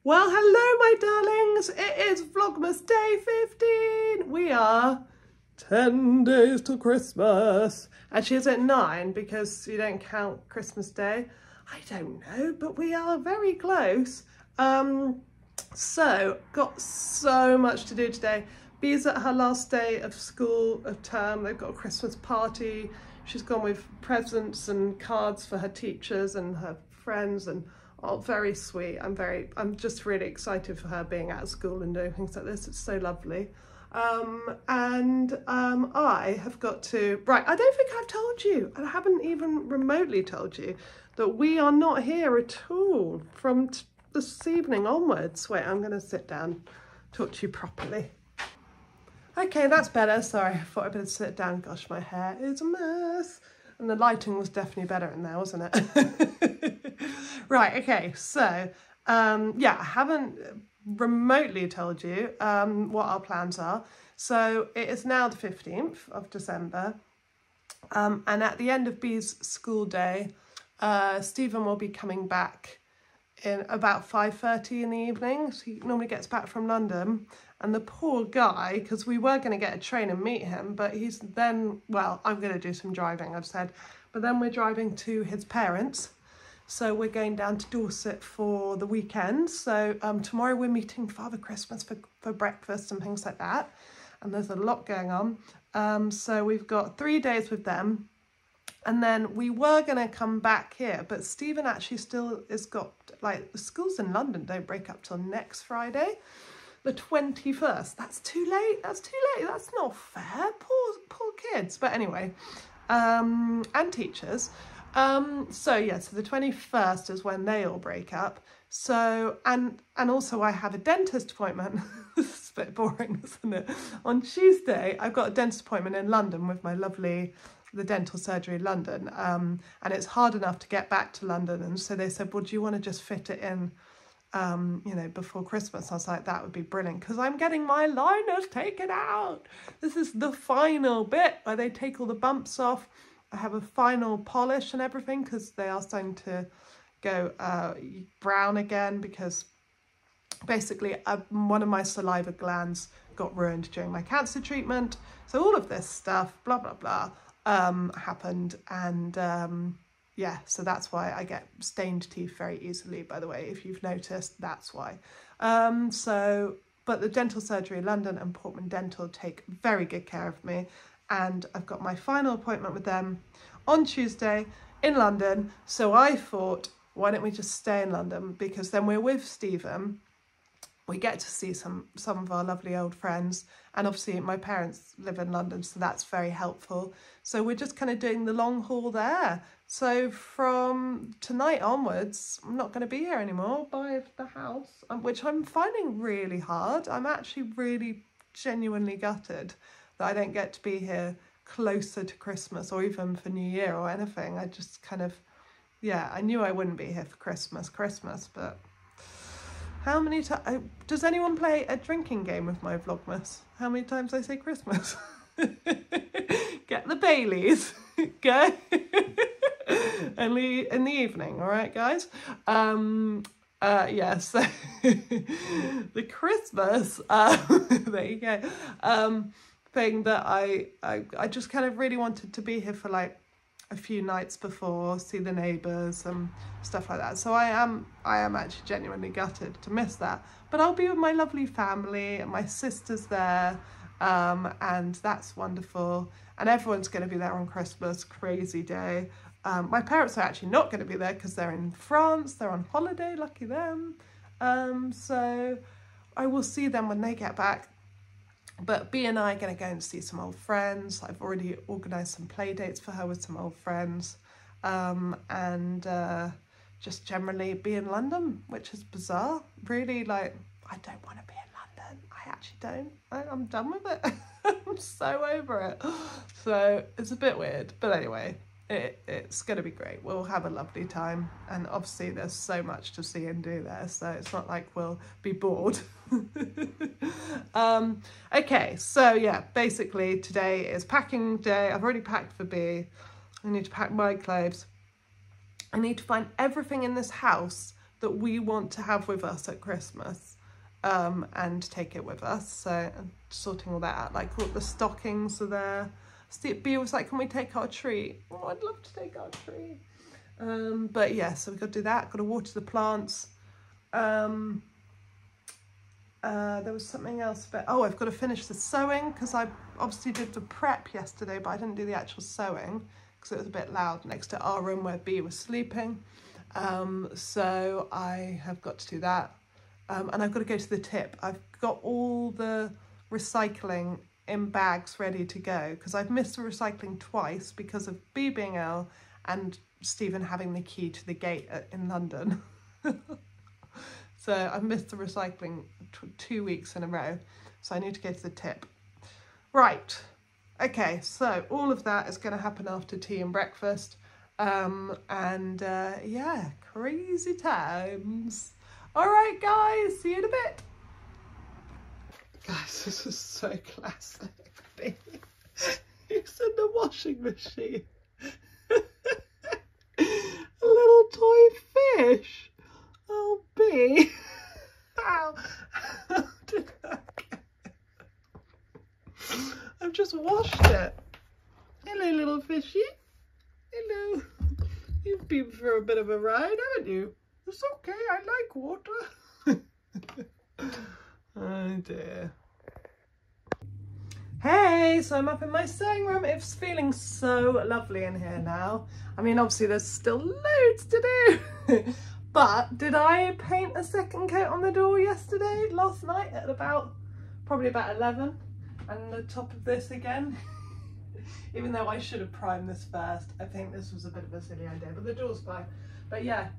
Well, hello, my darlings. It is Vlogmas day 15. We are 10 days to Christmas. Actually, is it 9 because you don't count Christmas Day? I don't know, but we are very close. So, got so much to do today. Bee's at her last day of school, of term. They've got a Christmas party. She's gone with presents and cards for her teachers and her friends, and oh, very sweet. I'm just really excited for her being at school and doing things like this. It's so lovely. I have got to, right, I don't think I've told you, I haven't even remotely told you that we are not here at all from this evening onwards. Wait, I'm going to sit down, talk to you properly. Okay, that's better. Sorry, I thought I'd better sit down. Gosh, my hair is a mess. And the lighting was definitely better in there, wasn't it? Right, okay, so, yeah, I haven't remotely told you what our plans are. So it is now the 15th of December. And at the end of Bee's school day, Stephen will be coming back in about 5:30 in the evening. So he normally gets back from London. And the poor guy, because we were going to get a train and meet him, but he's then, well, I'm going to do some driving, I've said. But then we're driving to his parents. So we're going down to Dorset for the weekend. So tomorrow we're meeting Father Christmas for breakfast and things like that. And there's a lot going on. So we've got 3 days with them. And then we were going to come back here, but Stephen actually still has got, like, the schools in London don't break up till next Friday, the 21st. That's too late. That's too late. That's not fair. Poor kids. But anyway, and teachers. So yeah, so the 21st is when they all break up. So, and also I have a dentist appointment. This is a bit boring, isn't it? On Tuesday, I've got a dentist appointment in London with the dental surgery in London. And it's hard enough to get back to London. And so they said, well, do you want to just fit it in, you know, before Christmas? I was like, that would be brilliant, because I'm getting my liners taken out. This is the final bit where they take all the bumps off. I have a final polish and everything, because they are starting to go brown again, because basically one of my saliva glands got ruined during my cancer treatment. So all of this stuff, blah, blah, blah, happened. And yeah, so that's why I get stained teeth very easily, by the way, if you've noticed, that's why. But the dental surgery in London and Portman Dental take very good care of me. And I've got my final appointment with them on Tuesday in London. So I thought, why don't we just stay in London? Because then we're with Stephen. We get to see some of our lovely old friends. And obviously my parents live in London, so that's very helpful. So we're just kind of doing the long haul there. So from tonight onwards, I'm not going to be here anymore by the house, which I'm finding really hard. I'm actually really genuinely gutted that I don't get to be here closer to Christmas or even for New Year or anything. I just kind of, yeah, I knew I wouldn't be here for Christmas, but how many times, does anyone play a drinking game with my Vlogmas? How many times I say Christmas? Get the Baileys, go. Only in the evening, all right, guys? Yeah, so the Christmas, there you go, thing that I just kind of really wanted to be here for like a few nights before, see the neighbours and stuff like that. So I am actually genuinely gutted to miss that. But I'll be with my lovely family, and my sister's there, and that's wonderful. And everyone's going to be there on Christmas, crazy day. My parents are actually not going to be there because they're in France, they're on holiday, lucky them. So I will see them when they get back. But Bea and I are going to go and see some old friends. I've already organised some play dates for her with some old friends. And just generally be in London, which is bizarre. Really, like, I don't want to be in London. I actually don't. I'm done with it. I'm so over it. So it's a bit weird. But anyway, it's going to be great. We'll have a lovely time. And obviously there's so much to see and do there. So it's not like we'll be bored. Okay, so yeah, basically today is packing day. I've already packed for Bea. I need to pack my clothes. I need to find everything in this house that we want to have with us at Christmas, and take it with us. So I'm sorting all that out, like all the stockings are there. B was like, can we take our tree? Oh, I'd love to take our tree. But yeah, so we've got to do that, got to water the plants. There was something else, but oh, I've got to finish the sewing, because I obviously did the prep yesterday, but I didn't do the actual sewing because it was a bit loud next to our room where B was sleeping. So I have got to do that, and I've got to go to the tip. I've got all the recycling in bags ready to go, because I've missed the recycling twice because of B being ill and Stephen having the key to the gate in London. So I've missed the recycling 2 weeks in a row, so I need to go to the tip. Right, okay, so all of that is going to happen after tea and breakfast, yeah, crazy times. All right, guys, see you in a bit. Guys, this is so classic. It's in the washing machine. A little toy fish. Oh, B. Ow. How did that get? I've just washed it. Hello, little fishy. Hello. You've been for a bit of a ride, haven't you? It's okay, I like water. Oh dear. Hey, so I'm up in my sewing room. It's feeling so lovely in here now. I mean, obviously there's still loads to do. But did I paint a second coat on the door last night at probably about 11? And the top of this again. Even though I should have primed this first. I think this was a bit of a silly idea, but the door's fine. But yeah,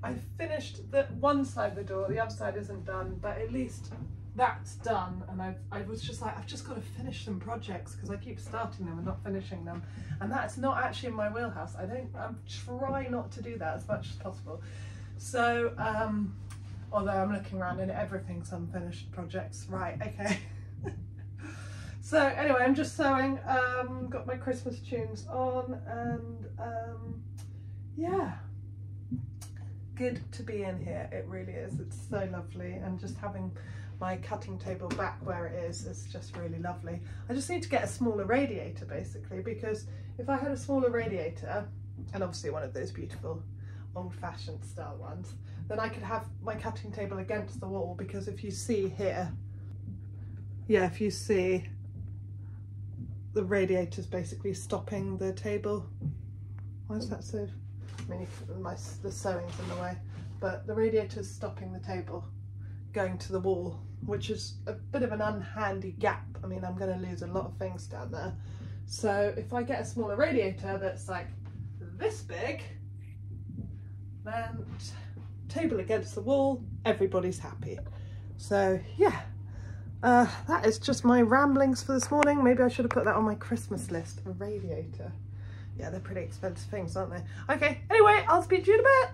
I finished the one side of the door, the other side isn't done, but at least that's done. And I was just like, I've just got to finish some projects because I keep starting them and not finishing them. And that's not actually in my wheelhouse. I'm try not to do that as much as possible. So, although I'm looking around and everything's unfinished projects. Right, okay. So anyway, I'm just sewing, got my Christmas tunes on, and yeah, good to be in here. It really is. It's so lovely, and just having my cutting table back where it is just really lovely. I just need to get a smaller radiator basically, because if I had a smaller radiator, and obviously one of those beautiful old-fashioned style ones, then I could have my cutting table against the wall, because if you see here, yeah, if you see, the radiator's basically stopping the table. Why is that so? I mean, the sewing's in the way, but the radiator's stopping the table going to the wall, which is a bit of an unhandy gap. I mean, I'm going to lose a lot of things down there. So if I get a smaller radiator that's like this big, then table against the wall, everybody's happy. So yeah. That is just my ramblings for this morning. Maybe I should have put that on my Christmas list, a radiator. Yeah, they're pretty expensive things, aren't they? Okay, anyway, I'll speak to you in a bit.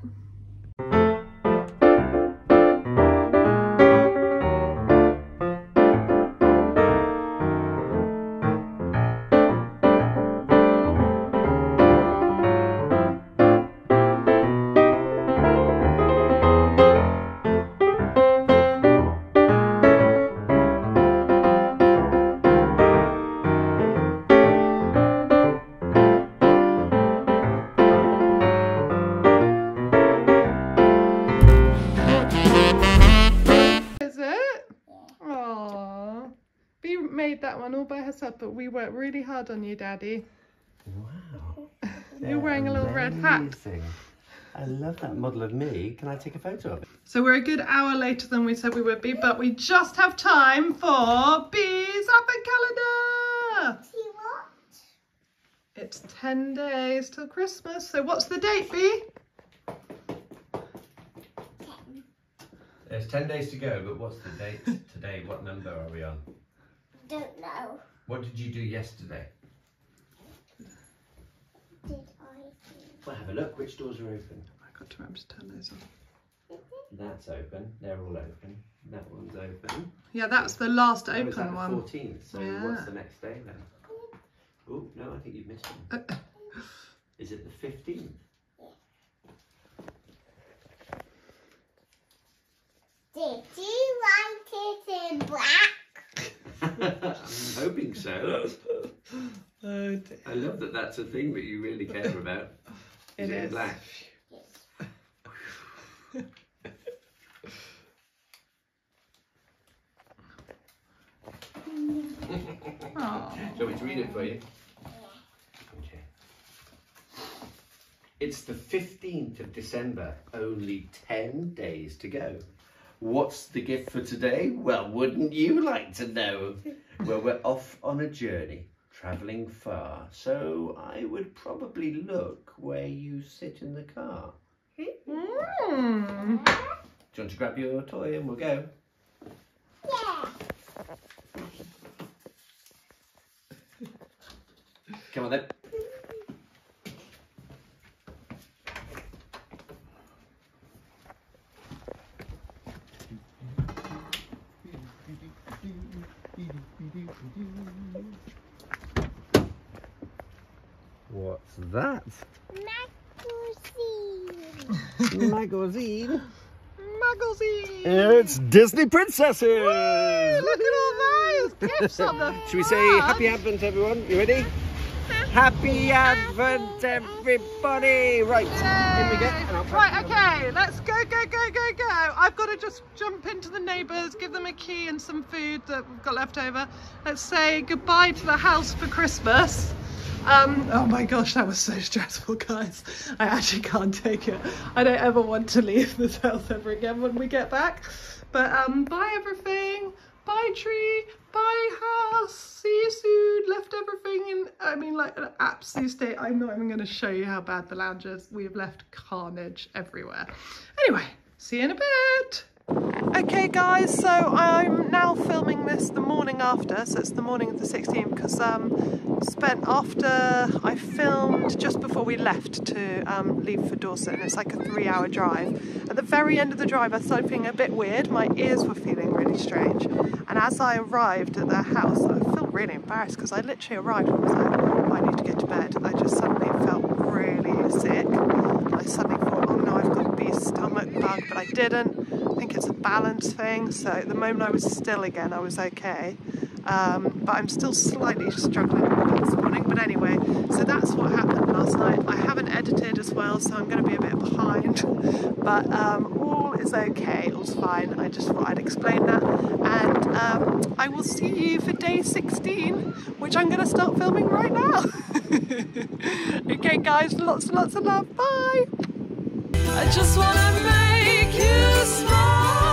That one all by herself, but we worked really hard on you, Daddy. Wow. You're wearing a little red hat. I love that model of me. Can I take a photo of it? So we're a good hour later than we said we would be, but we just have time for Bee's Advent Calendar. See what? It's 10 days till Christmas. So what's the date, Bee? 10. There's 10 days to go, but what's the date today? What number are we on? Don't know. What did you do yesterday? Did I? Well, have a look. Which doors are open? I got to remember to turn those on. That's open. They're all open. That one's open. Yeah, that's the last open is that one. The 14th. So yeah. What's the next day then? Oh no, I think you've missed one. Is it the 15th? Did you write it in black? I'm hoping so. Oh dear. I love that that's a thing that you really care about. Is it in black? Do you want me to read it for you? Okay. It's the 15th of December, only 10 days to go. What's the gift for today? Well, wouldn't you like to know? Well, we're off on a journey, travelling far, so I would probably look where you sit in the car. Do you want to grab your toy and we'll go? Yeah. Come on then. What's that? Magazine. Magazine? Magazine! It's Disney Princesses! Woo, look at all those gifts on the Should we say Happy Advent, everyone? You ready? Happy Advent, everybody! Right, in we get. And I'll Right, okay, let's go. I've got to just jump into the neighbours, give them a key and some food that we've got left over. Let's say goodbye to the house for Christmas. Oh my gosh, that was so stressful, guys. I actually can't take it. I don't ever want to leave this house ever again when we get back. But bye everything. Bye tree. Bye house. See you soon. Left everything in, I mean, like an absolute state. I'm not even going to show you how bad the lounge is. We have left carnage everywhere. Anyway, see you in a bit. Okay guys, so I'm now filming this the morning after, so it's the morning of the 16th, because spent after I filmed just before we left to leave for Dorset, and it's like a 3-hour drive. At the very end of the drive I started feeling a bit weird, my ears were feeling really strange, and as I arrived at their house I felt really embarrassed because I literally arrived and was like, oh, I need to get to bed. I just suddenly felt really sick. I suddenly thought, oh no, I've got a bee stomach bug, but I didn't. I think it's a balance thing, so at the moment I was still again, I was okay. But I'm still slightly struggling with it this morning. But anyway, so that's what happened last night. I haven't edited as well, so I'm going to be a bit behind. But all is okay, all's fine. I just thought I'd explain that. And I will see you for day 16, which I'm going to start filming right now. Okay guys, lots and lots of love. Bye! I just want to make you smile.